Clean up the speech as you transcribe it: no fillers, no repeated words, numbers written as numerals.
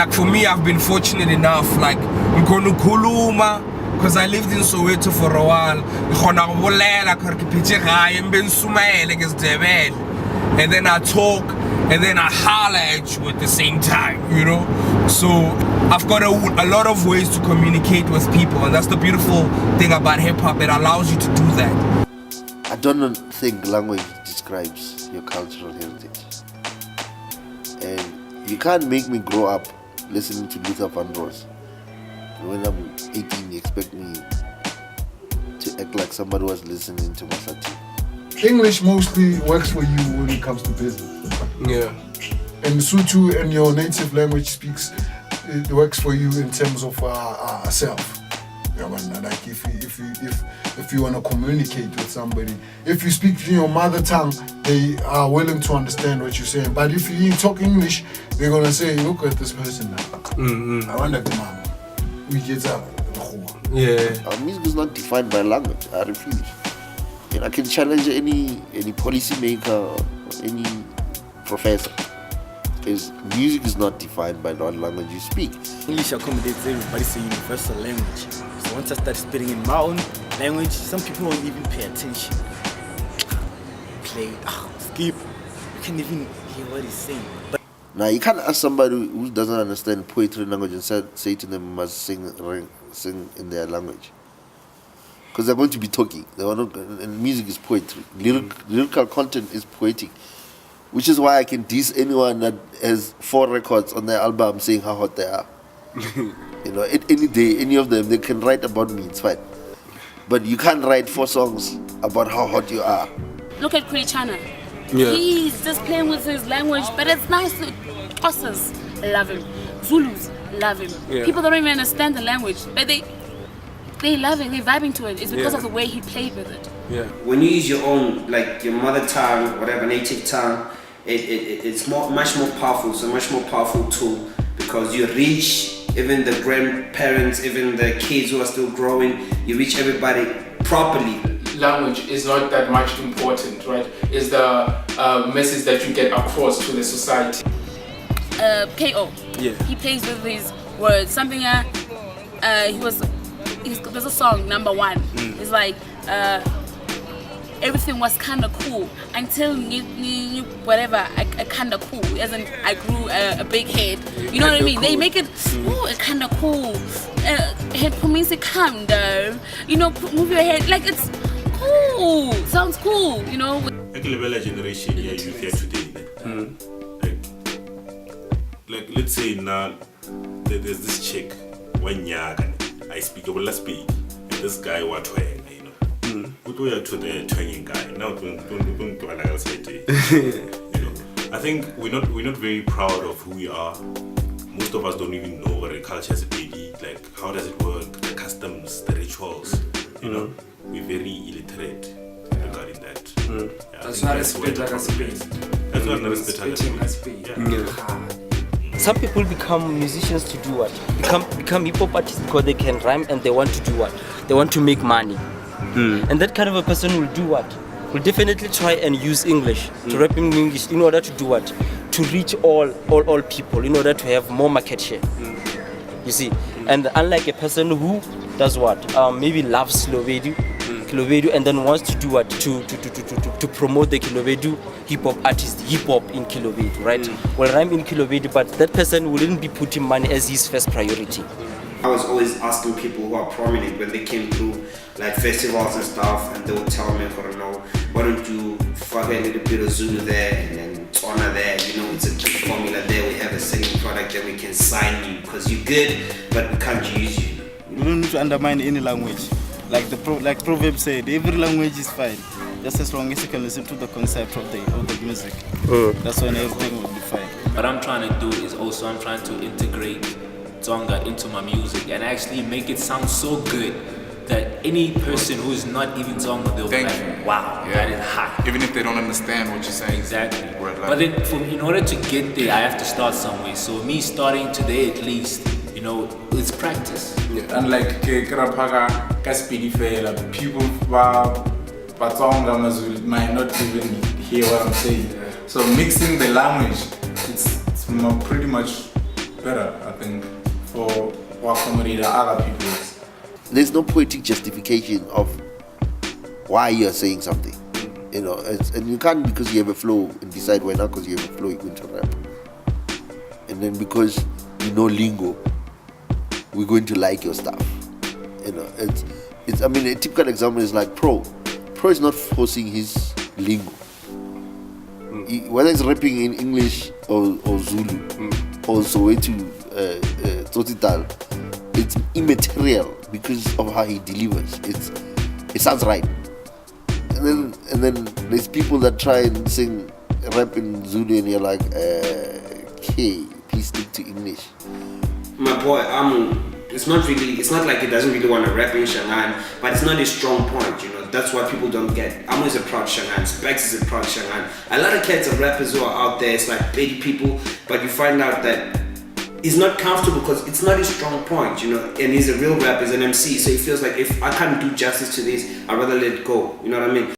Like for me, I've been fortunate enough, like ngikona ukukhuluma because I lived in Soweto for a while. Ngikona ukubolela because ngiphethe gaye mbensumayele ngesindebele. And then I talk and then I holler at you at the same time, you know? So I've got a lot of ways to communicate with people, and that's the beautiful thing about hip-hop. It allows you to do that. I don't think language describes your cultural heritage. And you can't make me grow up listening to Luther Vandross. When I'm 18, you expect me to act like somebody was listening to Masati. English mostly works for you when it comes to business. Yeah. And Sotho and your native language speaks, it works for you in terms of self. Yeah, man, like if you want to communicate with somebody, if you speak in your mother tongue, they are willing to understand what you're saying. But if you talk English, they're gonna say, look at this person now. I wonder the mama. We get up. Yeah. Our music is not defined by language. I refuse. And I can challenge any policy maker or any professor. Because music is not defined by what language you speak. English accommodates everybody, it's a universal language. So once I start spitting in my own language, some people won't even pay attention. Play, skip. You can't even hear what he's saying. But now you can't ask somebody who doesn't understand poetry language and say to them must sing in their language. Because they're going to be talking. And music is poetry. Lyrical content is poetic. Which is why I can diss anyone that has 4 records on their album saying how hot they are. You know, any day, any of them, they can write about me, it's fine. But you can't write 4 songs about how hot you are. Look at Chana. Yeah. He's just playing with his language, but it's nice. Xhosas love him. Zulus love him. Yeah. People that don't even understand the language, but they love it, they're vibing to it. It's because of the way he played with it. Yeah. When you use your own, like your mother tongue, whatever, native tongue, it's much more powerful. It's a much more powerful tool because you reach even the grandparents, even the kids who are still growing. You reach everybody properly. Language is not that much important, right? It's the message that you get across to the society. K.O. Yeah. He plays with his words. Something there's a song, number 1. It's like everything was kind of cool until whatever, I kind of cool. As in, I grew a big head. You know what I mean? Cool. They make it, kind of cool. Head means to come though. You know, move your head like it's cool. Sounds cool. You know. Like the generation here, you hear today. Like let's say now there's this chick, one yaga. I speak, I will speak, and this guy what way. We are to the twanging guy. Now you know, I think we're not very proud of who we are. Most of us don't even know what a culture is, baby. Like how does it work? The customs, the rituals. You know, we're very illiterate regarding that. Yeah, that's not a spit like a spade. That's not a spit like a spade. Some people become musicians to do what? Become hip-hop artists because they can rhyme and they want to do what? They want to make money. And that kind of a person will do what? Will definitely try and use English to rap in English in order to do what? To reach all people, in order to have more market share. You see? And unlike a person who does what? Maybe loves Kilobedu, and then wants to do what? To promote the Kilobedu hip-hop artist, hip-hop in Kilobedu, right? Well, rhyme in Kilobedu, but that person wouldn't be putting money as his first priority. I was always asking people who are prominent when they came through like festivals and stuff, and they would tell me, I don't know, why don't you fuck a little bit of Zulu there and then Tswana there, you know, it's a big formula there, we have a singing product that we can sign you because you're good, but we can't use you. You don't need to undermine any language. Like Proverb said, every language is fine, just as long as you can listen to the concept of the music. That's when everything will be fine. What I'm trying to do is also I'm trying to integrate Tsonga into my music and actually make it sound so good that any person who is not even Tsonga, they'll be like, wow, that is hot. Even if they don't understand what you're saying. Exactly. But then in order to get there, I have to start somewhere. So me starting today at least, you know, it's practice. Yeah. And like people might not even hear what I'm saying. So mixing the language, it's pretty much better, I think, for accommodate other people's. There's no poetic justification of why you're saying something. You know, and you can't, because you have a flow, and decide why not because you have a flow you're going to rap. And then because you know lingo, we're going to like your stuff. You know, it's I mean, a typical example is like Pro. Pro is not forcing his lingo. Whether it's rapping in English or Zulu or Soweto Tsotital, it's immaterial because of how he delivers. It sounds right. And then there's people that try and sing rap in Zulu and you're like, okay, please stick to English. My boy, it's not like he doesn't really want to rap in Shangaan, but it's not a strong point, you know. That's what people don't get. Amo is a proud Shangaan, Specs is a proud Shangaan. A lot of cats and rappers who are out there, it's like 80 people, but you find out that he's not comfortable because it's not his strong point, you know, and he's a real rapper, he's an MC, so he feels like if I can't do justice to this, I'd rather let it go, you know what I mean?